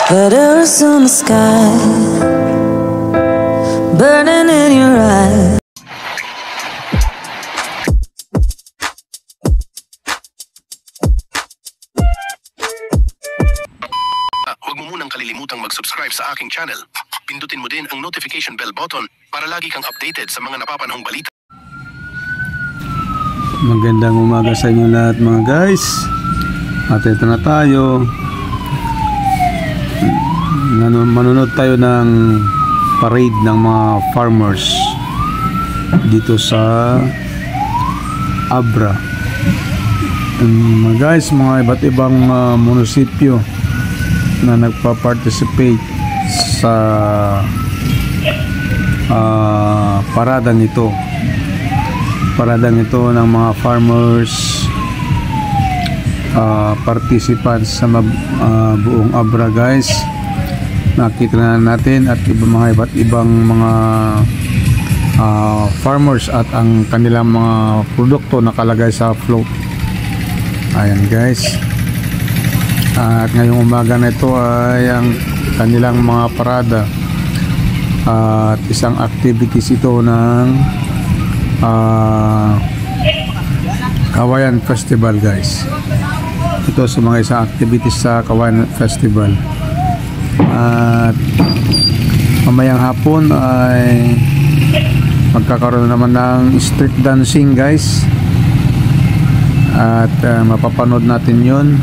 Letters on the sky, burning in your eyes. Huwag mo munang kalilimutang mag-subscribe sa aking channel. Pindutin mo din ang notification bell button para lagi kang updated sa mga napapanahong balita. Magandang umaga sa inyo lahat mga guys. At ito na tayo. Manunod tayo ng parade ng mga farmers dito sa Abra. Mga guys, mga iba't ibang munisipyo na nagpa-participate sa paradang ito ng mga farmers participants sa buong Abra guys. Nakita na natin at mga iba't ibang mga farmers at ang kanilang mga produkto nakalagay sa float. Ayan guys. At ngayong umaga na ito ay ang kanilang mga parada at isang activities ito ng Kawayan Festival guys. Ito sa mga isang activities sa Kawayan Festival. At mamayang hapon ay magkakaroon naman ng street dancing guys. At mapapanood natin yon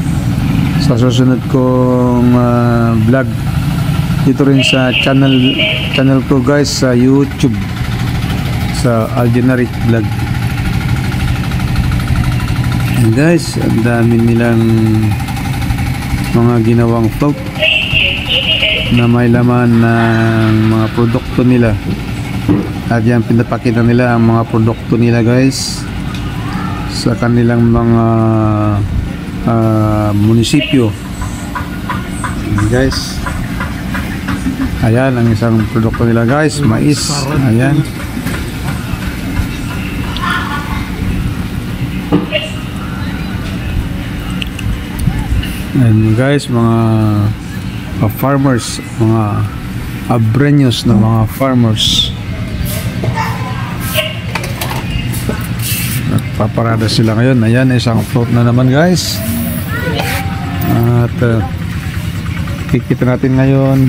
sa susunod kong vlog dito rin sa channel ko guys sa YouTube, sa Algenaric Vlog. And guys, ang dami nilang mga ginawang float na may laman ng mga produkto nila. At yan, pinapakita nila ang mga produkto nila guys sa kanilang mga munisipyo. Guys, ayan ang isang produkto nila guys, mais. Ayan. And guys, mga farmers, mga Abreños na mga farmers, nagpaparada sila ngayon. Ayan, isang float na naman guys. At kikita natin ngayon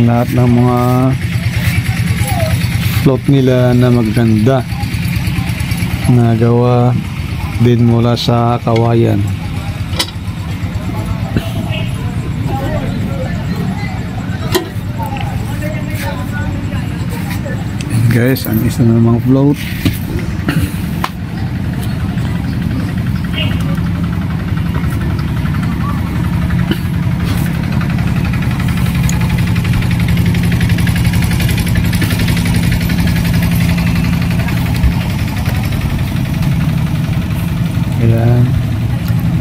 lahat ng mga float nila na maganda na gawa din mula sa kawayan. Guys, ang isa namang float. Ayan.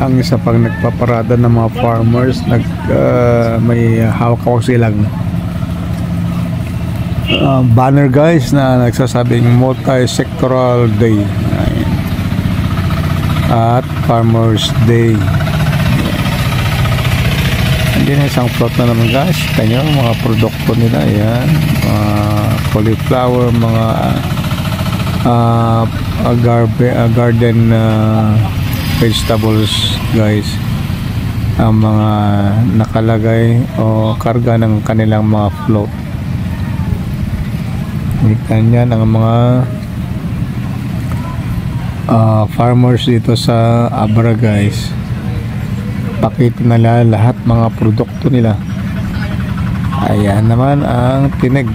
Ang isa pang nagpaparada ng mga farmers, may hawak-hawak silang banner guys na nagsasabing multi-sectoral day. Ayan. At Farmers Day. Andiyan na isang float na naman guys. Kanya mga produkto nila. Ayan, cauliflower, mga garden vegetables guys, ang mga nakalagay o karga ng kanilang mga float. Ganyan ang mga farmers dito sa Abra guys. Pakita nila lahat mga produkto nila. Ayan naman ang tineg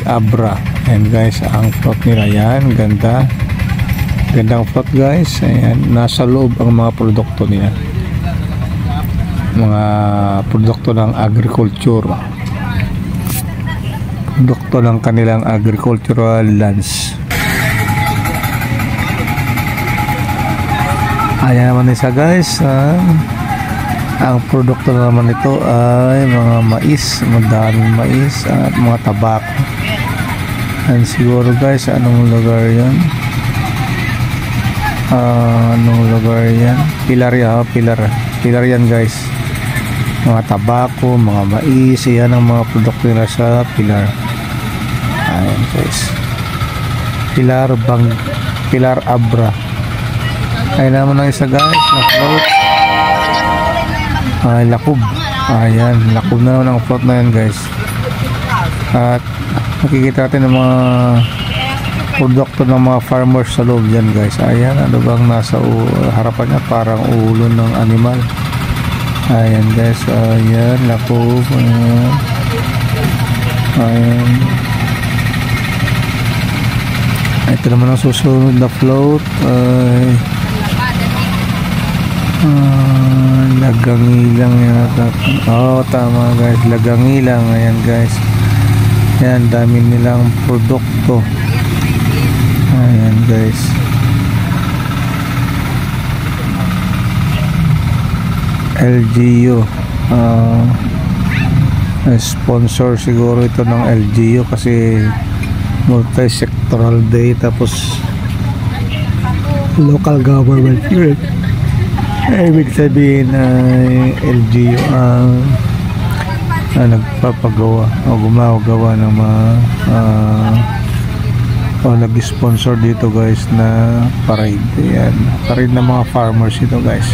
Abra. And guys, ang float nila yan, gandang float guys. Ayan, nasa loob ang mga produkto nila, mga produkto ng agriculture, produkto ng kanilang agricultural lands. Ayan naman isa guys, ang produkto naman ito ay mga mais, madaming mais at mga tabako. And siguro guys, anong lugar yan? Anong lugar yan? Pilar yan, pilar yan guys. Mga tabako, mga mais, yan ang mga produkto nila sa Pilar. Ayan guys, Pilar Abra. Ay naman ang isa guys na float. Ay Lakob. Ayan, Lakob na naman ang float na yan guys. At makikita natin ang mga produkto ng mga farmers sa loob dyan guys. Ayan, ano bang nasa harapan niya, parang ulo ng animal. Ayan guys, ayan, Lakob. Ayan. Ito naman ang susunod na float. Lagangilang yata. Tama guys, lagangilang. Ayan guys, ayan, dami nilang produkto. Ayan guys, LGU, sponsor siguro ito ng LGU kasi multi-sectoral day, tapos local government yun. Ibig sabihin LGU nagpapagawa o gumagawa ng mga nag-sponsor dito guys na parade. Ayan, parade ng mga farmers ito guys.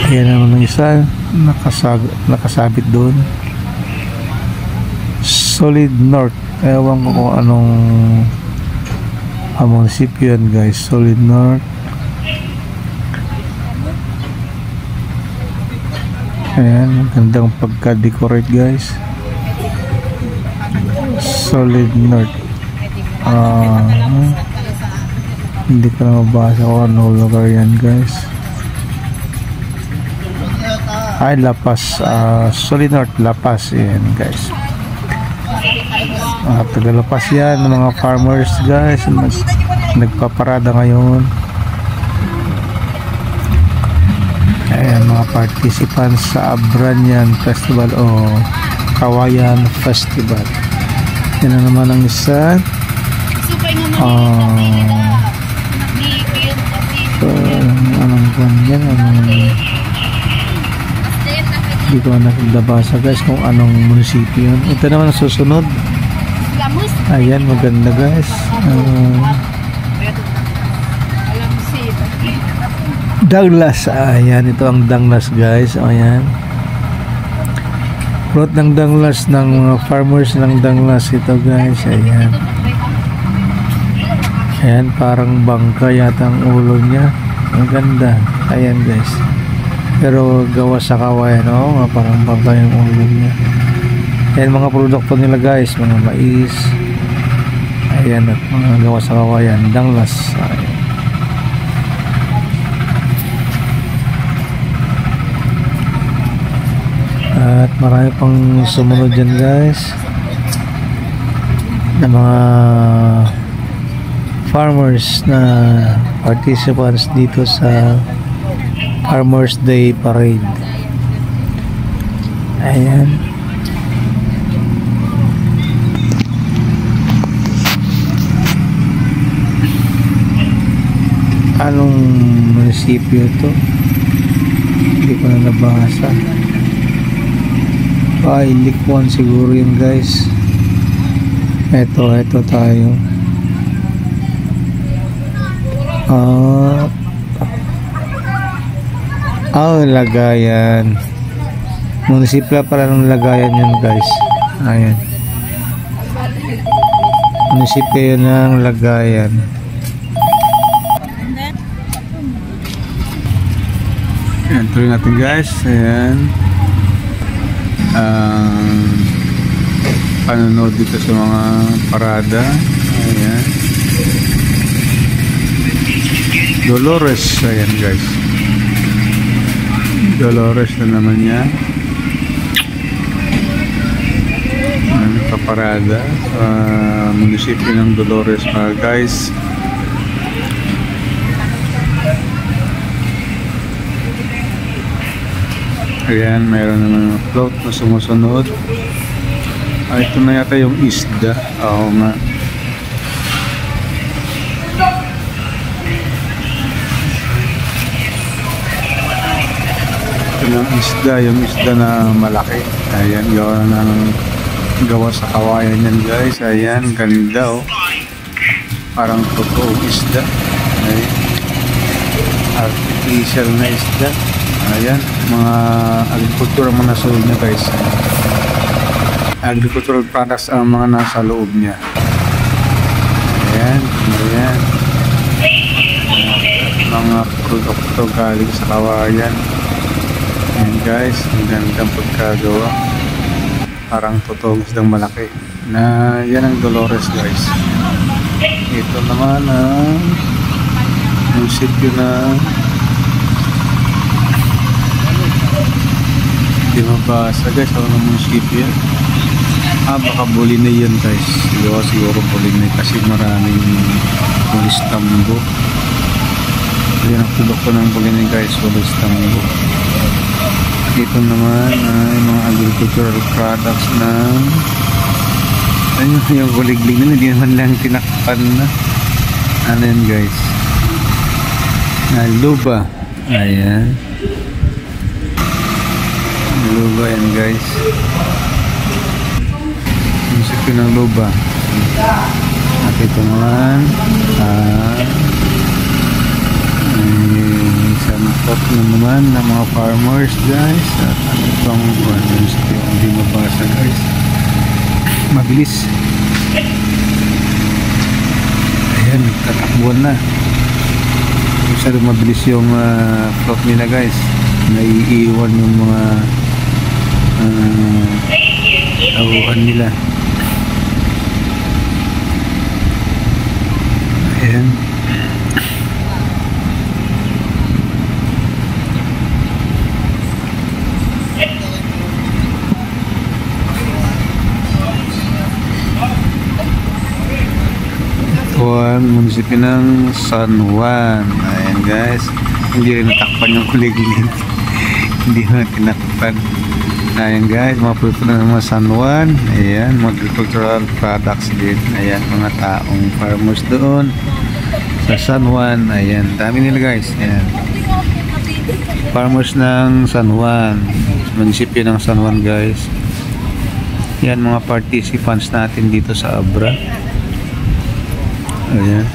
Ayan naman ng isa nakasabit doon, Solid North. Ewan ko kung anong munisipyo yan guys. Solid North. Ayan, gandang pagka-decorate guys. Solid North. Hindi ko na mabasa kung ano lugar yan guys. Ay, Lapas. Solid North, Lapas. Ayan guys. Taga-Lapas yan, mga farmers guys. Nagpaparada ngayon. Ayan, mga participants sa Abranyan Festival o Kawayan Festival. Yan na naman ang isa. Anong buwan yan? Hindi ko nakabasa guys kung anong munisipyo yun. Ito naman ang susunod. Ayan, maganda guys. Danglas. Ayan, ito ang Danglas guys. Ayan, plot ng Danglas ng mga farmers ng Danglas ito guys. Ayan, ayan, parang bangka yata ang ulo niya. Ang ganda. Ayan guys, pero gawa sa kawayan. Parang bangka yung ulo niya. Ayan, mga produkto nila guys, mga mais. Ayan, at mga gawa sa kawayan, Danglas. Ayan. At marami pang sumunod dyan guys na mga farmers na participants dito sa Farmers Day Parade. Ayan. Anong munisipyo ito? Hindi ko na nabasa. Likwan siguro yun guys. Eto tayo. Lagayan. Munisipyo pala ng Lagayan yun guys. Ayan, munisipyo yun ng Lagayan. Ayan, tuloy natin guys. Ayan, panonood dito sa mga parada. Ayan, Dolores. Ayan guys, Dolores na naman yan. Paparada sa munisipyo ng Dolores guys. Ayan, mayroon naman float na sumusunod. Ito na yata yung isda. Oo nga. Ito na yung isda na malaki. Ayan, gawa sa kawayan yan guys. Ayan, ganda oh. Parang totoong isda. Ayan. Artificial na isda. Ayan, mga agriculture ang mga nasa loob niya guys. Agricultural products ang mga nasa loob niya. Ayan, ayan. Mga produkto galing sa kawayan. Ayan guys, ang gandang pagkagawa. Parang totoong isdang malaki. Na yan ang Dolores guys. Ito naman ang munisipyo na di mabasa guys, ako ng munisipyo. Baka Bulinay yan guys. Siguro Bulinay kasi maraming Walis Tambo. Yan ang produkto ng Bulinay guys, Walis Tambo. Dito naman ay mga agricultural products na ayun, yung guliglig na hindi naman lang tinakpan na. Ano yan guys? Luba. Ayan. Luba yan guys. Musik ng luba. At ito naman isang top naman ng mga farmers guys. At ano itong hindi mabasa guys. Mabilis. Ayan, tatakbuhan na. Masyadong mabilis yung float nila guys. Naiiwan yung mga tauhan nila. Ayan. Munisipyo ng San Juan. Ayan guys, hindi rin natakpan yung kuliglig. Hindi na tinakpan. Ayan guys, mga produkto ng mga San Juan. Ayan, mga agricultural products din. Ayan, mga taong farmers doon sa San Juan. Ayan, dami nila guys. Ayan, farmers ng San Juan, munisipyo ng San Juan guys. Yan mga participants natin dito sa Abra. Ayan.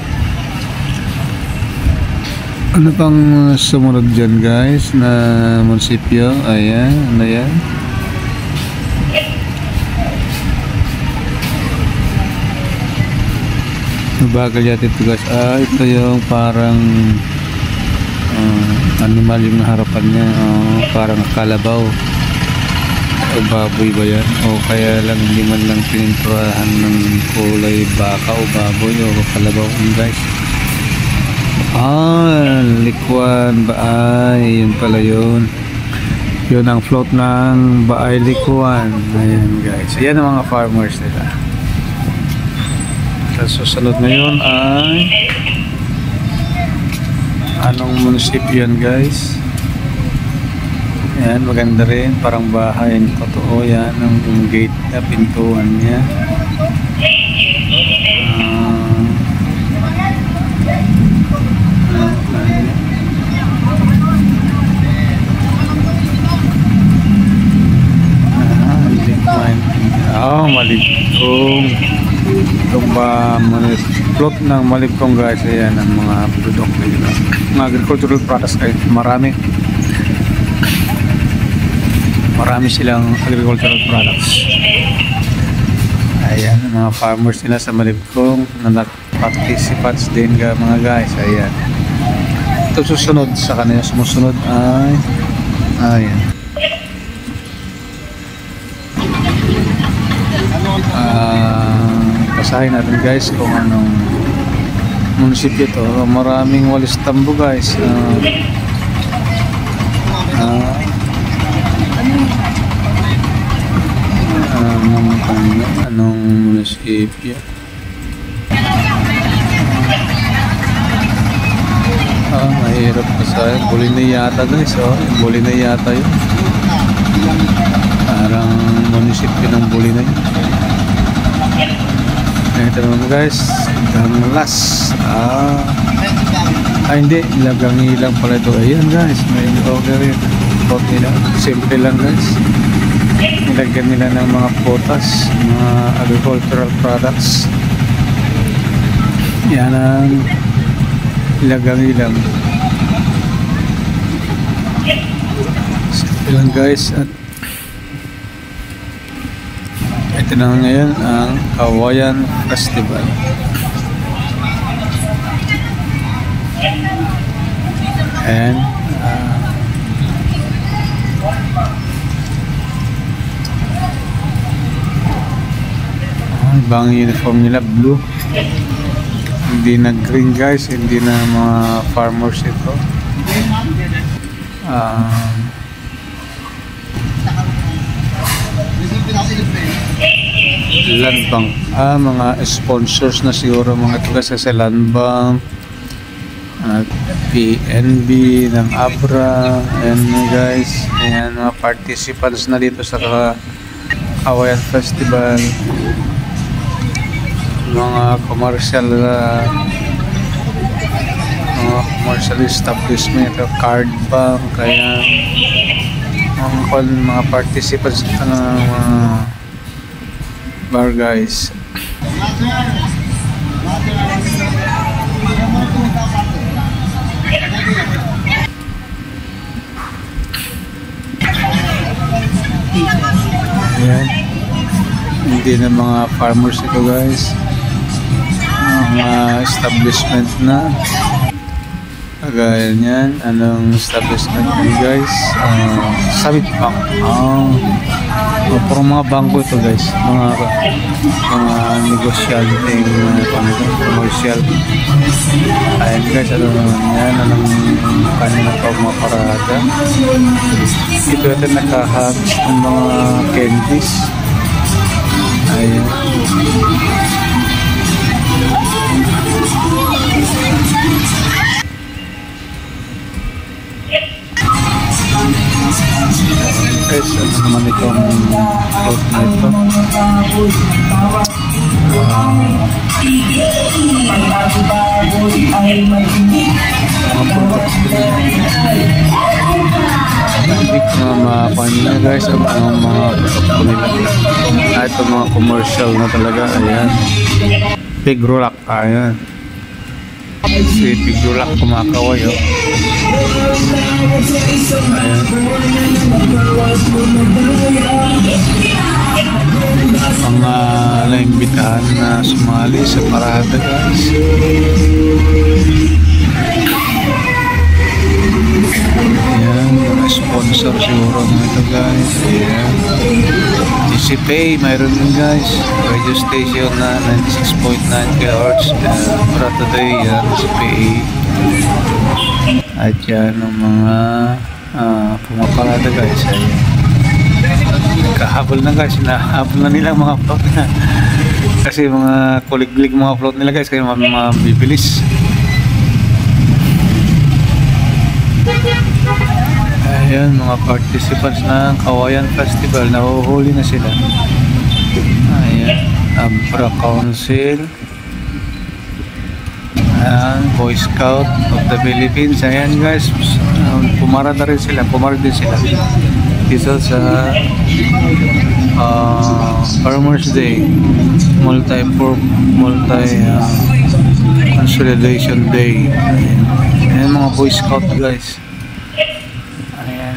Ano pang sumunod dyan guys na munisipyo? Ayan, ano yan? Bagal yata ito guys. Ito yung parang animal yung harapan niya. Parang kalabaw. O baboy ba yan? O kaya lang hindi man lang pininturahan ng kulay baka o baboy o kalabaw guys. Likwan Baay, yun pala yun. Yun ang float ng Baay Likwan. Ayan guys, ayan ang mga farmers nila. Sa susunod na yun ay anong munisipyo yan guys? Ayan, maganda rin, parang bahay. Totoo yan ang gate na pintuan niya. Malibkong. Itong float ng Malibkong guys. Ayan ang mga produkto nila. Mga agricultural products guys. Marami silang agricultural products. Ayan, mga farmers nila sa Malibkong na participants din mga guys. Ayan. Ito susunod sa kanila. Sumusunod ay ayan. Basahin natin guys kung anong munisipyo to. Maraming Walis Tambo guys. Anong munisipyo? Mahirap basahin. Bulinay yata guys. Bulinay yata yun. Parang munisipyo ng Bulinay. Ito naman guys, ang last. Hindi, ilagang ilang pala ito. Ayan guys, may order yun. Float nila, simple lang guys. Nilagyan nila ng mga potas, mga agricultural products. Yan ang ilagang ilang. Simple lang guys. At ito na ngayon ang Kawayan Festival. And ibang uniform nila, blue, hindi na green guys, hindi na mga farmers ito. Landbank, mga sponsors na siguro mga ito kasi sa Landbank at PNB ng Abra. Ayan guys, ayan mga participants na dito sa Kawayan Festival, mga commercial establishment, card bank, kaya mga participants ng mga bar guys. Ayan, hindi na mga farmers ito guys, mga establishment na kagaya niyan. Anong establishment niyan guys? Summit Bank. Puro mga bangko ito guys, mga negosyanteng commercial. Ayan guys, ano naman yan, anong kanina pa mga parada. Ito nakahag ng mga candies. Ayan. Guys, ano naman itong float na ito? Hindi ko na makapanila guys ang mga produkto nila. Ito mga commercial na talaga. Ayan, Pig Rock. Ayan, si Pig Rock kumakaway. Ayan, mga naimbitahan na sumali sa parada guys. Ayan, mga sponsor siguro mga ito guys. Ayan, GCPay mayroon din guys, radio station na 96.9 kHz para today. GCPay. At yan ang mga pumaparada guys. Ayan, kahabol na guys, hinahabol na nila mga float na kasi mga kulig-lig mga float nila guys, kaya mabibilis. Ayan, mga participants ng Kawayan Festival, nahuhuli na sila. Ayan, Abra Council, ayan, Boy Scout of the Philippines. Ayan guys, pumarada rin sila, din sila dito sa Farmers Day, multi consolidation day. Ayan mga Boy Scout guys. Ayan,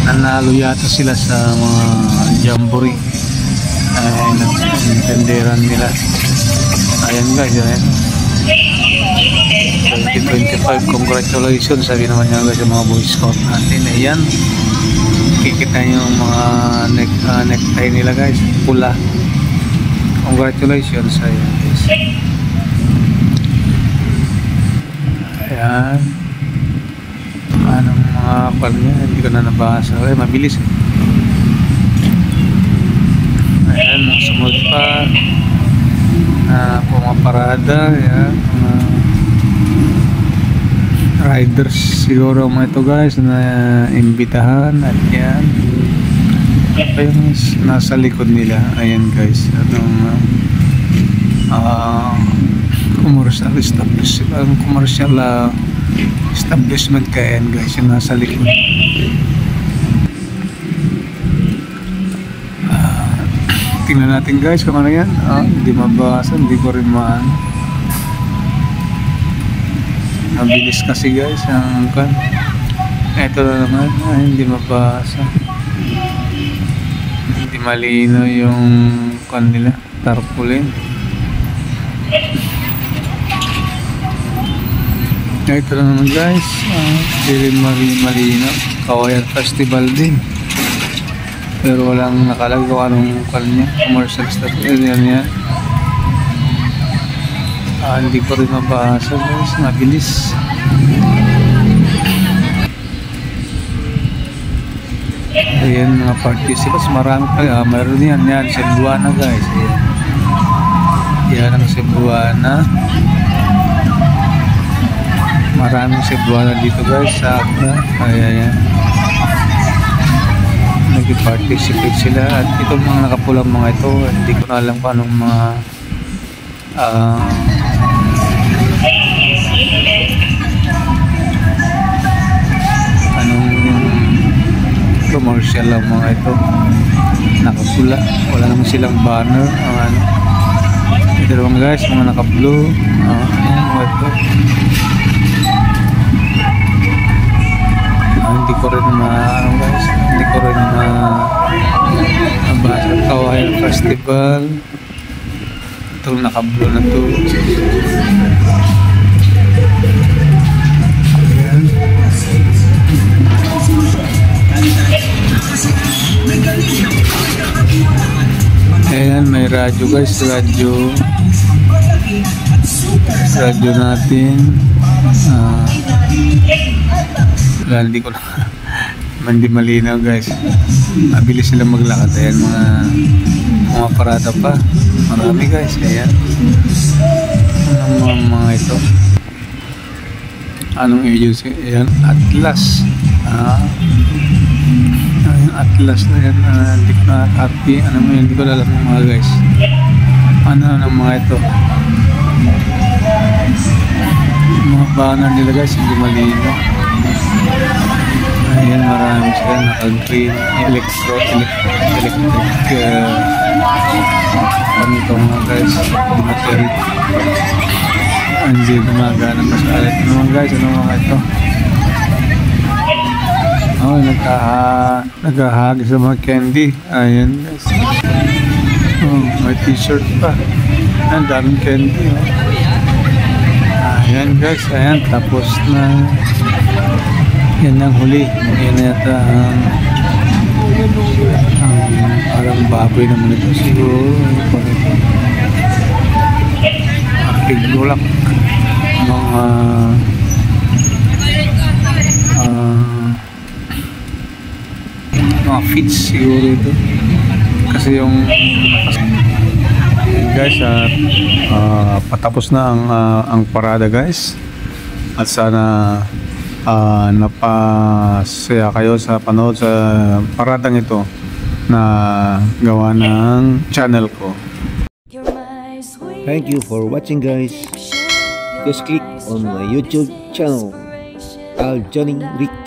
nanalo yata sila sa mga jamboree. Ayan, nagtenderan nila. Ayan guys, ayan, 2025, congratulations sabi naman niya guys sa mga Boy Scout natin. Ayan, kikita yung mga necktie nila guys, pula. Congratulations. Ayan guys. Ayan, anong mga pal niya, hindi ko na nabasa. Ay, mabilis. Ayan, mga sumunod pa pumaparada. Ayan, riders siguro mga ito guys na imbitahan. At yan, Ayun, nasa likod nila. Ayan guys, commercial establishment kaya yan guys, yung nasa likod. Tingnan natin guys kung ano yan. Hindi mabasa, hindi ko rin mabilis kasi guys ang kan. Ito na naman, hindi mabasa, hindi malino yung kan nila, tarpaulin. Ito na naman guys, hindi rin malino. Kawayan Festival din, pero walang nakalagay kung anong kan niya, commercial stuff. Yan. Hindi ko rin mabasa guys, mabilis. Ayan mga participants, marami pa. Mayroon yan, Cebuana guys. Yan ang Cebuana. Maraming Cebuana dito guys sa Abda. Kaya yan, nag-participate sila. At itong mga nakapulang mga ito, hindi ko na alam kung anong mga commercial lang mga ito, nakapula, wala naman silang banner. Ito naman guys, mga naka-blue. Mga ito, hindi ko rin guys, hindi ko rin mabasa. Kawayan Festival, itong naka-blue na to. Ayan, may radyo guys, radyo natin. Hindi ko na hindi malinaw guys, mabilis sila maglakad. Ayan, mga parada pa, marami guys. Ayan, mga ito, anong agency? Ayan, Atlas. Atlas na yan. Hindi ko na happy. Hindi ko alam mga guys. Ano mga ito? Mga banner nila guys, hindi malino. Ayan, marami sila naka-green, electric ano ito mga guys, material. Hindi gumagana masyado. Ano mga guys, ano mga ito? Naghahagis sa mga candy. Ayan guys. May t-shirt pa. Ang daming candy. Ayan guys. Ayan, tapos na. Yan ang huli. Yan yata parang baboy naman ito siguro. Pigulak. Mga feeds siguro ito kasi yung guys, patapos na ang parada guys, at sana napasaya kayo sa panood sa paradang ito na gawa ng channel ko. Thank you for watching guys. Just click on my YouTube channel, Al Johnny Rick.